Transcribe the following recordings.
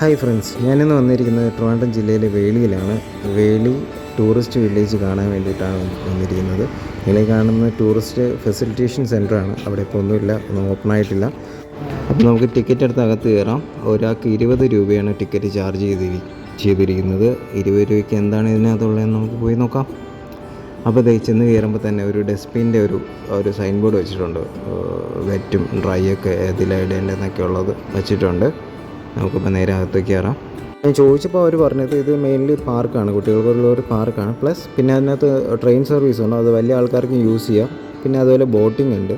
Hi friends, ഞാനിന്ന് വന്നിരിക്കുന്നത് ട്രിവാൻഡ്രം ജില്ലയിലെ വേളിയിലാണ്. വേളി ടൂറിസ്റ്റ് വില്ലേജ് കാണാൻ വേണ്ടിയിട്ടാണ് വന്നിരിക്കുന്നത്. വേളി കാണുന്ന ടൂറിസ്റ്റ് ഫെസിലിറ്റേഷൻ സെൻ്ററാണ്. അവിടെ ഇപ്പോൾ ഒന്നുമില്ല, ഒന്നും ഓപ്പൺ ആയിട്ടില്ല. അപ്പോൾ നമുക്ക് ടിക്കറ്റ് എടുത്ത് അകത്ത് കയറാം. ഒരാൾക്ക് 20 രൂപയാണ് ടിക്കറ്റ് ചാർജ് ചെയ്തിരിക്കുന്നത്. 20 രൂപയ്ക്ക് എന്താണ് ഇതിനകത്തുള്ളതെന്ന് നമുക്ക് പോയി നോക്കാം. അപ്പോൾ ചെന്ന് കയറുമ്പോൾ തന്നെ ഒരു ഡസ്റ്റ്ബിൻ്റെ ഒരു സൈൻ ബോർഡ് വെച്ചിട്ടുണ്ട്. വെറ്റും ഡ്രൈ ഒക്കെ ഇതിലിടേണ്ടതെന്നൊക്കെ ഉള്ളത് വെച്ചിട്ടുണ്ട്. നമുക്കിപ്പോൾ നേരെ അകത്തേക്ക് കയറാം. ഞാൻ ചോദിച്ചപ്പോൾ അവർ പറഞ്ഞത് ഇത് മെയിൻലി പാർക്കാണ്, കുട്ടികൾക്കുള്ള ഒരു പാർക്കാണ്. പ്ലസ് പിന്നെ അതിനകത്ത് ട്രെയിൻ സർവീസ് ഉണ്ട്, അത് വലിയ ആൾക്കാർക്കും യൂസ് ചെയ്യാം. പിന്നെ അതുപോലെ ബോട്ടിംഗ് ഉണ്ട്.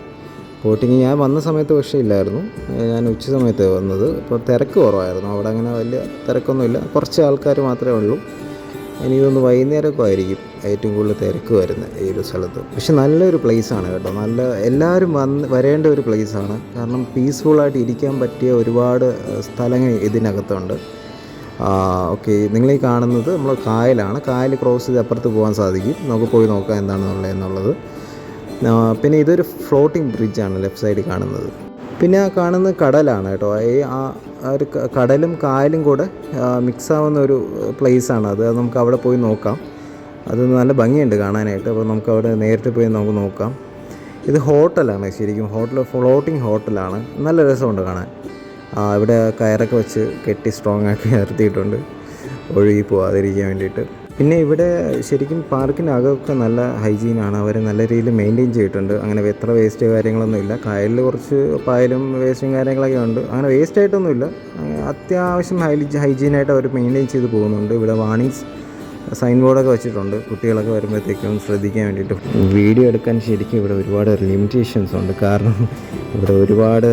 ബോട്ടിങ് ഞാൻ വന്ന സമയത്ത് പക്ഷേ ഇല്ലായിരുന്നു, ഞാൻ ഉച്ച സമയത്ത് വന്നത്. ഇപ്പോൾ തിരക്ക് കുറവായിരുന്നു, അവിടെ അങ്ങനെ വലിയ തിരക്കൊന്നുമില്ല, കുറച്ച് ആൾക്കാർ മാത്രമേ ഉള്ളൂ. എനിക്കൊന്ന് വൈകുന്നേരമൊക്കെ ആയിരിക്കും ഏറ്റവും കൂടുതൽ തിരക്ക് വരുന്നത് ഈ ഒരു സ്ഥലത്ത്. പക്ഷെ നല്ലൊരു പ്ലേസാണ് കേട്ടോ, എല്ലാവരും വരേണ്ട ഒരു പ്ലേസാണ്. കാരണം പീസ്ഫുള്ളായിട്ട് ഇരിക്കാൻ പറ്റിയ ഒരുപാട് സ്ഥലങ്ങൾ ഇതിനകത്തുണ്ട്. ഓക്കെ, നിങ്ങളീ കാണുന്നത് നമ്മൾ കായലാണ്. കായൽ ക്രോസ് ചെയ്ത് അപ്പുറത്ത് പോകാൻ സാധിക്കും. നമുക്ക് പോയി നോക്കാം എന്താണെന്നുള്ളത്. പിന്നെ ഇതൊരു ഫ്ലോട്ടിംഗ് ബ്രിഡ്ജാണ് ലെഫ്റ്റ് സൈഡിൽ കാണുന്നത്. പിന്നെ ആ കാണുന്നത് കടലാണ് കേട്ടോ. ഒരു കടലും കായലും കൂടെ മിക്സാവുന്ന ഒരു പ്ലേസാണ് അത്. നമുക്ക് അവിടെ പോയി നോക്കാം. അത് നല്ല ഭംഗിയുണ്ട് കാണാനായിട്ട്. അപ്പോൾ നമുക്ക് അവിടെ നേരിട്ട് പോയി നമുക്ക് നോക്കാം. ഇത് ഹോട്ടലാണ്, ശരിക്കും ഫ്ലോട്ടിംഗ് ഹോട്ടലാണ്. നല്ല രസമുണ്ട് കാണാൻ. ഇവിടെ കയറൊക്കെ വെച്ച് കെട്ടി സ്ട്രോങ് ആക്കി നിർത്തിയിട്ടുണ്ട്, ഒഴുകി പോകാതിരിക്കാൻ വേണ്ടിയിട്ട്. പിന്നെ ഇവിടെ ശരിക്കും പാർക്കിനകമൊക്കെ നല്ല ഹൈജീനാണ്. അവർ നല്ല രീതിയിൽ മെയിൻറ്റെയിൻ ചെയ്തിട്ടുണ്ട്. അങ്ങനെ എത്ര വേസ്റ്റ് കാര്യങ്ങളൊന്നുമില്ല. കായലിൽ കുറച്ച് പായലും വേസ്റ്റും കാര്യങ്ങളൊക്കെ ഉണ്ട്. അങ്ങനെ വേസ്റ്റായിട്ടൊന്നുമില്ല, അത്യാവശ്യം ഹൈജീനായിട്ട് അവർ മെയിൻറ്റെയിൻ ചെയ്ത് പോകുന്നുണ്ട്. ഇവിടെ വാർണിംഗ്സ് സൈൻ ബോർഡൊക്കെ വെച്ചിട്ടുണ്ട്, കുട്ടികളൊക്കെ വരുമ്പോഴത്തേക്കും ശ്രദ്ധിക്കാൻ വേണ്ടിയിട്ട്. വീഡിയോ എടുക്കാൻ ശരിക്കും ഇവിടെ ഒരുപാട് ലിമിറ്റേഷൻസ് ഉണ്ട്. കാരണം ഇവിടെ ഒരുപാട്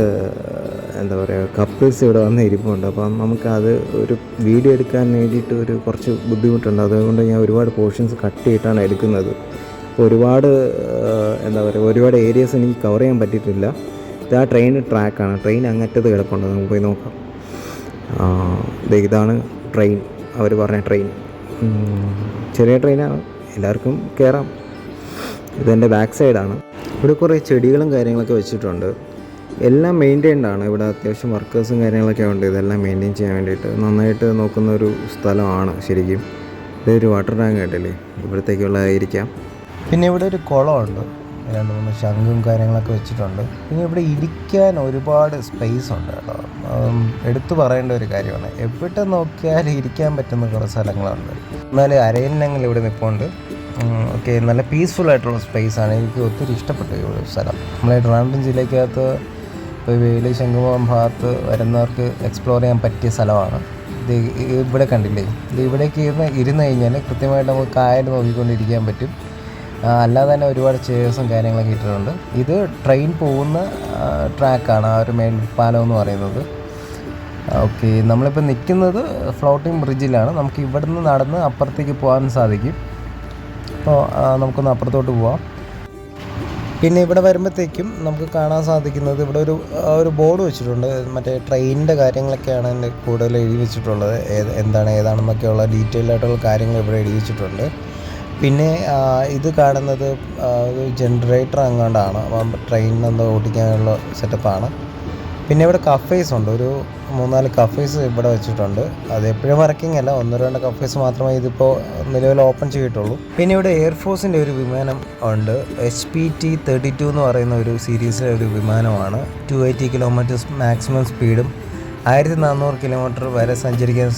എന്താ പറയുക, കപ്പിൾസ് ഇവിടെ വന്ന് ഇരിപ്പുണ്ട്. അപ്പം നമുക്കത് ഒരു വീഡിയോ എടുക്കാൻ വേണ്ടിയിട്ട് കുറച്ച് ബുദ്ധിമുട്ടുണ്ട്. അതുകൊണ്ട് ഞാൻ ഒരുപാട് പോർഷൻസ് കട്ട് ചെയ്തിട്ടാണ് എടുക്കുന്നത്. അപ്പോൾ എന്താ പറയുക, ഒരുപാട് ഏരിയാസ് എനിക്ക് കവർ ചെയ്യാൻ പറ്റിയിട്ടില്ല. ഇത് ആ ട്രെയിൻ ട്രാക്കാണ്, ട്രെയിൻ അങ്ങറ്റത്ത് കിടപ്പുണ്ട്, നമുക്ക് പോയി നോക്കാം. ഇതാണ് ട്രെയിൻ, അവർ പറഞ്ഞ ട്രെയിൻ. ചെറിയ ട്രെയിനാണ്, എല്ലാവർക്കും കയറാം. ഇതെൻ്റെ ബാക്ക് സൈഡാണ്. ഇവിടെ കുറേ ചെടികളും കാര്യങ്ങളൊക്കെ വെച്ചിട്ടുണ്ട്. എല്ലാം മെയിൻറ്റെയിൻഡാണ്. ഇവിടെ അത്യാവശ്യം വർക്കേഴ്സും കാര്യങ്ങളൊക്കെ ഉണ്ട് ഇതെല്ലാം മെയിൻറ്റെയിൻ ചെയ്യാൻ വേണ്ടിയിട്ട്. നന്നായിട്ട് നോക്കുന്ന ഒരു സ്ഥലമാണ് ശരിക്കും. ഇതൊരു വാട്ടർ ടാങ്ക് ആയിട്ടല്ലേ, ഇവിടത്തേക്കുള്ളതായിരിക്കാം. പിന്നെ ഇവിടെ ഒരു കുളമുണ്ട്, 2-3 ശംഖും കാര്യങ്ങളൊക്കെ വെച്ചിട്ടുണ്ട്. പിന്നെ ഇവിടെ ഇരിക്കാൻ ഒരുപാട് സ്പേസ് ഉണ്ട് കേട്ടോ. എടുത്തു പറയേണ്ട ഒരു കാര്യമാണ്, എവിടെ നോക്കിയാലും ഇരിക്കാൻ പറ്റുന്ന കുറേ സ്ഥലങ്ങളുണ്ട്. എന്നാലും അരയന്നങ്ങൾ ഇവിടെ നിൽപ്പുണ്ട്. ഓക്കെ, നല്ല പീസ്ഫുൾ ആയിട്ടുള്ള സ്പേസാണ്. എനിക്ക് ഒത്തിരി ഇഷ്ടപ്പെട്ടു ഈ ഒരു സ്ഥലം. നമ്മളെ ട്രിവാൻഡ്രം ജില്ലയ്ക്കകത്ത് ഇപ്പോൾ വേളി ശംഖുമുഖം ഭാഗത്ത് വരുന്നവർക്ക് എക്സ്പ്ലോർ ചെയ്യാൻ പറ്റിയ സ്ഥലമാണ്. ഇത് ഇവിടെ കണ്ടില്ലേ, ഇത് ഇവിടേക്ക് ഇരുന്ന് കഴിഞ്ഞാൽ കൃത്യമായിട്ട് നമുക്ക് കായൽ നോക്കിക്കൊണ്ടിരിക്കാൻ പറ്റും. അല്ലാതെ തന്നെ ഒരുപാട് ചെയർസും കാര്യങ്ങളൊക്കെ ഇട്ടിട്ടുണ്ട്. ഇത് ട്രെയിൻ പോകുന്ന ട്രാക്കാണ്, ആ ഒരു മേൽപ്പാലം എന്ന് പറയുന്നത്. ഓക്കെ, നമ്മളിപ്പോൾ നിൽക്കുന്നത് ഫ്ലോട്ടിംഗ് ബ്രിഡ്ജിലാണ്. നമുക്ക് ഇവിടുന്ന് നടന്ന് അപ്പുറത്തേക്ക് പോകാൻ സാധിക്കും. അപ്പോൾ നമുക്കൊന്ന് അപ്പുറത്തോട്ട് പോവാം. പിന്നെ ഇവിടെ വരുമ്പോഴത്തേക്കും നമുക്ക് കാണാൻ സാധിക്കുന്നത് ഇവിടെ ഒരു ബോർഡ് വെച്ചിട്ടുണ്ട്. മറ്റേ ട്രെയിനിൻ്റെ കാര്യങ്ങളൊക്കെയാണ് അതിൻ്റെ കൂടുതൽ എഴുതി വെച്ചിട്ടുള്ളത്. ഏതാണെന്നൊക്കെയുള്ള ഡീറ്റെയിൽ ആയിട്ടുള്ള കാര്യങ്ങൾ ഇവിടെ എഴുതി വെച്ചിട്ടുണ്ട്. പിന്നെ ഇത് കാണുന്നത് ഒരു ജനറേറ്റർ അങ്ങാണ്ടാണ്, ട്രെയിനിനെന്തോ ഓടിക്കാനുള്ള സെറ്റപ്പാണ്. പിന്നെ ഇവിടെ കഫേസ് ഉണ്ട്, ഒരു 3-4 കഫേസ് ഇവിടെ വെച്ചിട്ടുണ്ട്. അത് എപ്പോഴും വർക്കിംഗ് അല്ല, 1-2 കഫേസ് മാത്രമേ ഇതിപ്പോൾ നിലവിൽ ഓപ്പൺ ചെയ്തിട്ടുള്ളൂ. പിന്നെ ഇവിടെ എയർഫോഴ്സിൻ്റെ ഒരു വിമാനം ഉണ്ട്, HPT-32 എന്ന് പറയുന്ന ഒരു സീരീസിലെ ഒരു വിമാനമാണ്. 280 km മാക്സിമം സ്പീഡും 1400 km വരെ സഞ്ചരിക്കാൻ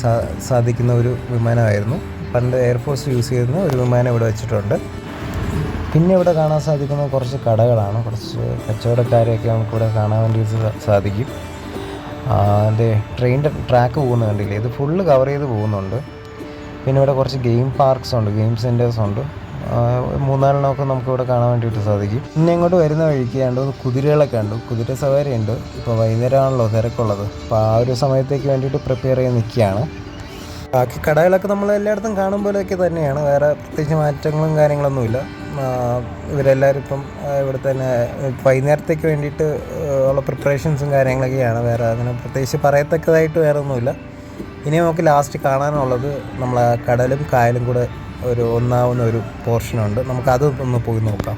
സാധിക്കുന്ന ഒരു വിമാനമായിരുന്നു. പണ്ട് എയർഫോഴ്സ് യൂസ് ചെയ്യുന്ന ഒരു വിമാനം ഇവിടെ വെച്ചിട്ടുണ്ട്. പിന്നെ ഇവിടെ കാണാൻ സാധിക്കുന്ന കുറച്ച് കടകളാണ്, കുറച്ച് കച്ചവടക്കാരെയൊക്കെ നമുക്കിവിടെ കാണാൻ വേണ്ടി സാധിക്കും. ട്രെയിനിൻ്റെ ട്രാക്ക് പോകുന്നത് കണ്ടില്ലേ, ഇത് ഫുള്ള് കവർ ചെയ്ത് പോകുന്നുണ്ട്. പിന്നെ ഇവിടെ കുറച്ച് ഗെയിം പാർക്സ് ഉണ്ട്, ഗെയിം സെൻറ്റേഴ്സ് ഉണ്ട്. 3-4 നമുക്കിവിടെ കാണാൻ വേണ്ടിയിട്ട് സാധിക്കും. പിന്നെ ഇങ്ങോട്ട് വരുന്ന വഴിക്ക് 2-3 കുതിരകളൊക്കെ ഉണ്ട്, കുതിര സവാരി ഉണ്ട്. ഇപ്പോൾ വൈകുന്നേരമാണല്ലോ തിരക്കുള്ളത്, അപ്പോൾ ആ ഒരു സമയത്തേക്ക് വേണ്ടിയിട്ട് പ്രിപ്പയർ ചെയ്ത് നിൽക്കുകയാണ്. ബാക്കി കടകളൊക്കെ നമ്മൾ എല്ലായിടത്തും കാണും പോലെയൊക്കെ തന്നെയാണ്, വേറെ പ്രത്യേകിച്ച് മാറ്റങ്ങളും കാര്യങ്ങളൊന്നുമില്ല. ഇവരെല്ലാവരും ഇപ്പം ഇവിടെ തന്നെ വൈകുന്നേരത്തേക്ക് വേണ്ടിയിട്ട് ഉള്ള പ്രിപ്പറേഷൻസും കാര്യങ്ങളൊക്കെയാണ്. വേറെ അങ്ങനെ പ്രത്യേകിച്ച് പറയത്തക്കതായിട്ട് വേറെ ഒന്നുമില്ല. ഇനി നമുക്ക് ലാസ്റ്റ് കാണാനുള്ളത് നമ്മളെ കടലും കായലും കൂടെ ഒന്നാവുന്ന ഒരു പോർഷനുണ്ട്, നമുക്കത് ഒന്ന് പോയി നോക്കാം.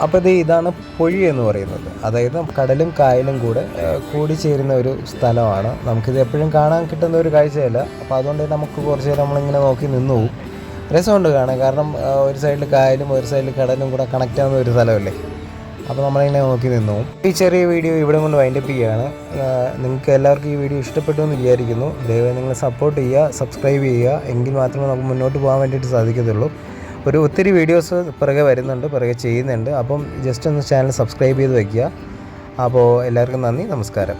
അപ്പോൾ ഇതാണ് പൊഴി എന്ന് പറയുന്നത്. അതായത് കടലും കായലും കൂടിച്ചേരുന്ന ഒരു സ്ഥലമാണ്. നമുക്കിത് എപ്പോഴും കാണാൻ കിട്ടുന്ന ഒരു കാഴ്ചയല്ല. അപ്പോൾ അതുകൊണ്ട് നമുക്ക് കുറച്ച് നേരം നമ്മളിങ്ങനെ നോക്കി നിന്നു പോകും. രസമുണ്ട് കാണാൻ. കാരണം ഒരു സൈഡിൽ കായലും ഒരു സൈഡിൽ കടലും കൂടെ കണക്റ്റ് ആവുന്ന ഒരു സ്ഥലമല്ലേ. അപ്പോൾ നമ്മളിങ്ങനെ നോക്കി നിന്നു പോകും. ഈ ചെറിയ വീഡിയോ ഇവിടെ കൊണ്ട് വൈൻഡപ്പ് ചെയ്യുകയാണ്. നിങ്ങൾക്ക് എല്ലാവർക്കും ഈ വീഡിയോ ഇഷ്ടപ്പെട്ടു എന്ന് വിചാരിക്കുന്നു. ദയവായി നിങ്ങൾ സപ്പോർട്ട് ചെയ്യുക, സബ്സ്ക്രൈബ് ചെയ്യുക. എങ്കിൽ മാത്രമേ നമുക്ക് മുന്നോട്ട് പോകാൻ വേണ്ടിയിട്ട് സാധിക്കത്തുള്ളൂ. ഒത്തിരി വീഡിയോസ് പിറകെ വരുന്നുണ്ട്, പിറകെ ചെയ്യുന്നുണ്ട്. അപ്പം ജസ്റ്റ് ഒന്ന് ചാനൽ സബ്സ്ക്രൈബ് ചെയ്ത് വയ്ക്കുക. അപ്പോൾ എല്ലാവർക്കും നന്ദി, നമസ്കാരം.